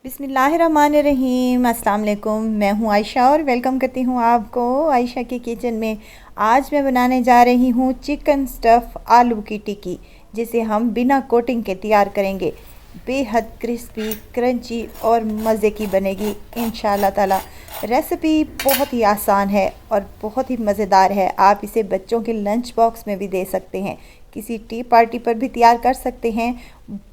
बिस्मिल्लाहिर्रहमानिर्रहीम। अस्सलाम वालेकुम। मैं हूँ आयशा और वेलकम करती हूँ आपको आयशा के किचन में। आज मैं बनाने जा रही हूँ चिकन स्टफ़ आलू की टिक्की, जिसे हम बिना कोटिंग के तैयार करेंगे। बेहद क्रिस्पी, क्रंची और मज़े की बनेगी इंशाअल्लाह ताला। रेसिपी बहुत ही आसान है और बहुत ही मज़ेदार है। आप इसे बच्चों के लंच बॉक्स में भी दे सकते हैं, किसी टी पार्टी पर भी तैयार कर सकते हैं।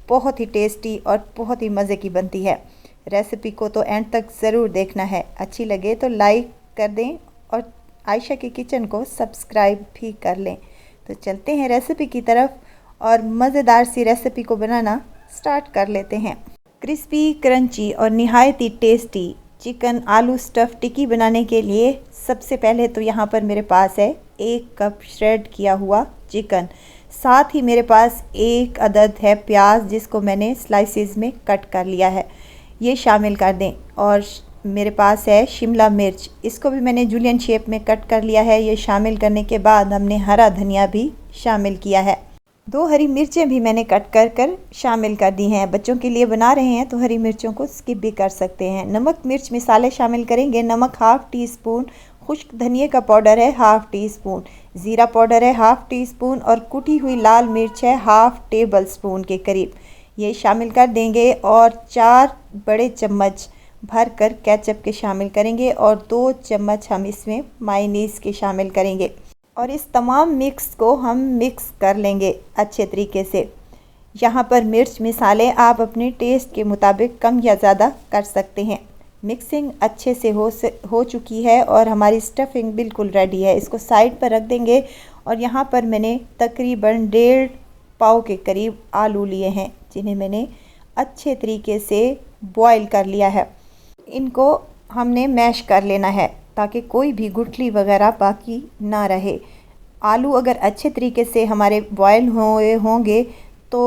बहुत ही टेस्टी और बहुत ही मज़े की बनती है। रेसिपी को तो एंड तक ज़रूर देखना है। अच्छी लगे तो लाइक कर दें और आयशा के किचन को सब्सक्राइब भी कर लें। तो चलते हैं रेसिपी की तरफ और मज़ेदार सी रेसिपी को बनाना स्टार्ट कर लेते हैं। क्रिस्पी, क्रंची और निहायत ही टेस्टी चिकन आलू स्टफ़ टिक्की बनाने के लिए सबसे पहले तो यहाँ पर मेरे पास है 1 कप श्रेड किया हुआ चिकन। साथ ही मेरे पास 1 अदद है प्याज, जिसको मैंने स्लाइसेस में कट कर लिया है, ये शामिल कर दें। और मेरे पास है शिमला मिर्च, इसको भी मैंने जूलियन शेप में कट कर लिया है। ये शामिल करने के बाद हमने हरा धनिया भी शामिल किया है। 2 हरी मिर्चें भी मैंने कट कर शामिल कर दी हैं। बच्चों के लिए बना रहे हैं तो हरी मिर्चों को स्किप भी कर सकते हैं। नमक मिर्च मसाले शामिल करेंगे। नमक हाफ़ टी स्पून, खुश्क धनिया का पाउडर है हाफ़ टी स्पून, ज़ीरा पाउडर है हाफ़ टी स्पून और कुटी हुई लाल मिर्च है हाफ़ टेबल स्पून के करीब, ये शामिल कर देंगे। और 4 बड़े चम्मच भर कर केचप के शामिल करेंगे और 2 चम्मच हम इसमें मायोनीज़ के शामिल करेंगे। और इस तमाम मिक्स को हम मिक्स कर लेंगे अच्छे तरीके से। यहाँ पर मिर्च मसाले आप अपने टेस्ट के मुताबिक कम या ज़्यादा कर सकते हैं। मिक्सिंग अच्छे से हो चुकी है और हमारी स्टफिंग बिल्कुल रेडी है। इसको साइड पर रख देंगे। और यहाँ पर मैंने तकरीबन 1.5 पाव के करीब आलू लिए हैं, जिन्हें मैंने अच्छे तरीके से बॉईल कर लिया है। इनको हमने मैश कर लेना है ताकि कोई भी गुठली वगैरह बाकी ना रहे। आलू अगर अच्छे तरीके से हमारे बॉयल हुए होंगे तो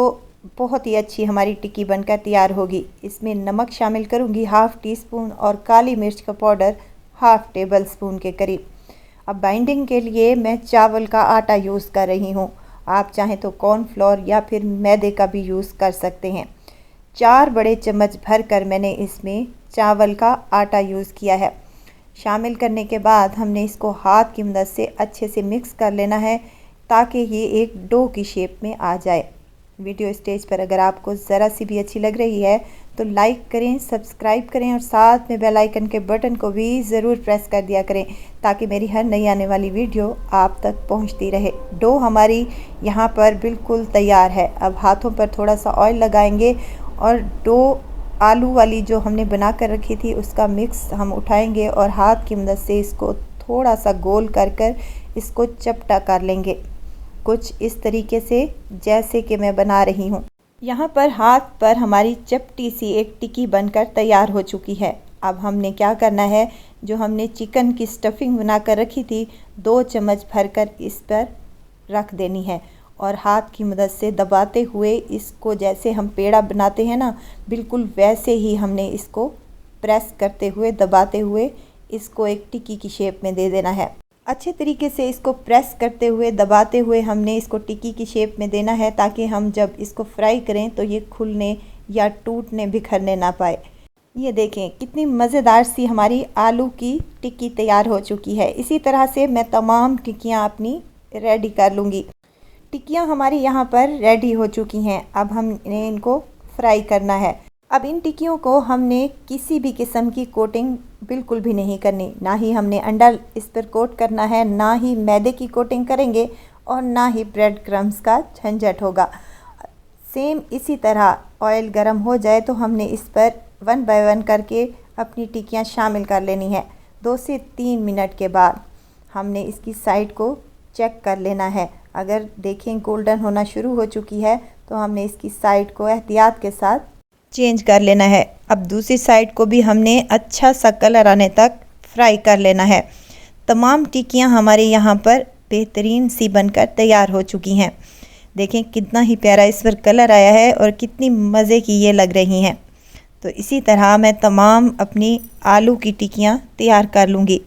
बहुत ही अच्छी हमारी टिक्की बनकर तैयार होगी। इसमें नमक शामिल करूँगी हाफ़ टी स्पून और काली मिर्च का पाउडर हाफ़ टेबल स्पून के करीब। अब बाइंडिंग के लिए मैं चावल का आटा यूज़ कर रही हूँ। आप चाहें तो कॉर्नफ्लोर या फिर मैदे का भी यूज़ कर सकते हैं। 4 बड़े चम्मच भर कर मैंने इसमें चावल का आटा यूज़ किया है। शामिल करने के बाद हमने इसको हाथ की मदद से अच्छे से मिक्स कर लेना है ताकि ये एक डो की शेप में आ जाए। वीडियो स्टेज पर अगर आपको ज़रा सी भी अच्छी लग रही है तो लाइक करें, सब्सक्राइब करें और साथ में बेल आइकन के बटन को भी ज़रूर प्रेस कर दिया करें ताकि मेरी हर नई आने वाली वीडियो आप तक पहुंचती रहे। डो हमारी यहाँ पर बिल्कुल तैयार है। अब हाथों पर थोड़ा सा ऑयल लगाएंगे और डो आलू वाली जो हमने बना कर रखी थी उसका मिक्स हम उठाएंगे और हाथ की मदद से इसको थोड़ा सा गोल कर इसको चपटा कर लेंगे, कुछ इस तरीके से जैसे कि मैं बना रही हूँ। यहाँ पर हाथ पर हमारी चपटी सी एक टिक्की बनकर तैयार हो चुकी है। अब हमने क्या करना है, जो हमने चिकन की स्टफिंग बना कर रखी थी 2 चम्मच भरकर इस पर रख देनी है और हाथ की मदद से दबाते हुए इसको, जैसे हम पेड़ा बनाते हैं ना, बिल्कुल वैसे ही हमने इसको प्रेस करते हुए दबाते हुए इसको एक टिक्की की शेप में दे देना है। अच्छे तरीके से इसको प्रेस करते हुए दबाते हुए हमने इसको टिक्की की शेप में देना है ताकि हम जब इसको फ्राई करें तो ये खुलने या टूटने बिखरने ना पाए। ये देखें कितनी मज़ेदार सी हमारी आलू की टिक्की तैयार हो चुकी है। इसी तरह से मैं तमाम टिक्कियाँ अपनी रेडी कर लूँगी। टिक्कियाँ हमारी यहाँ पर रेडी हो चुकी हैं। अब हमने इनको फ्राई करना है। अब इन टिक्कियों को हमने किसी भी किस्म की कोटिंग बिल्कुल भी नहीं करनी, ना ही हमने अंडा इस पर कोट करना है, ना ही मैदे की कोटिंग करेंगे और ना ही ब्रेड क्रम्स का झंझट होगा। सेम इसी तरह ऑयल गर्म हो जाए तो हमने इस पर 1 बाय 1 करके अपनी टिक्कियाँ शामिल कर लेनी है। 2 से 3 मिनट के बाद हमने इसकी साइड को चेक कर लेना है। अगर देखें गोल्डन होना शुरू हो चुकी है तो हमने इसकी साइड को एहतियात के साथ चेंज कर लेना है। अब दूसरी साइड को भी हमने अच्छा सा कलर आने तक फ्राई कर लेना है। तमाम टिक्कियाँ हमारे यहाँ पर बेहतरीन सी बनकर तैयार हो चुकी हैं। देखें कितना ही प्यारा इस पर कलर आया है और कितनी मज़े की ये लग रही हैं। तो इसी तरह मैं तमाम अपनी आलू की टिक्कियाँ तैयार कर लूँगी।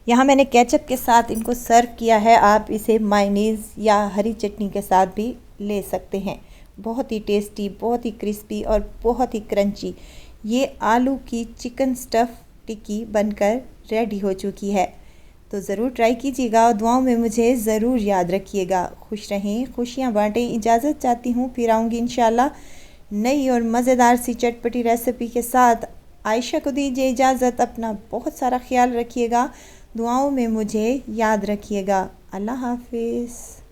यहाँ मैंने केचप के साथ इनको सर्व किया है। आप इसे मायोनीज़ या हरी चटनी के साथ भी ले सकते हैं। बहुत ही टेस्टी, बहुत ही क्रिस्पी और बहुत ही क्रंची ये आलू की चिकन स्टफ़ टिक्की बनकर रेडी हो चुकी है। तो ज़रूर ट्राई कीजिएगा और दुआओं में मुझे ज़रूर याद रखिएगा। खुश रहें, खुशियाँ बाँटें। इजाज़त चाहती हूँ, फिर आऊँगी इंशाल्लाह नई और मज़ेदार सी चटपटी रेसिपी के साथ। आयशा को दीजिए इजाज़त। अपना बहुत सारा ख्याल रखिएगा, दुआओं में मुझे याद रखिएगा। अल्लाह हाफिज़।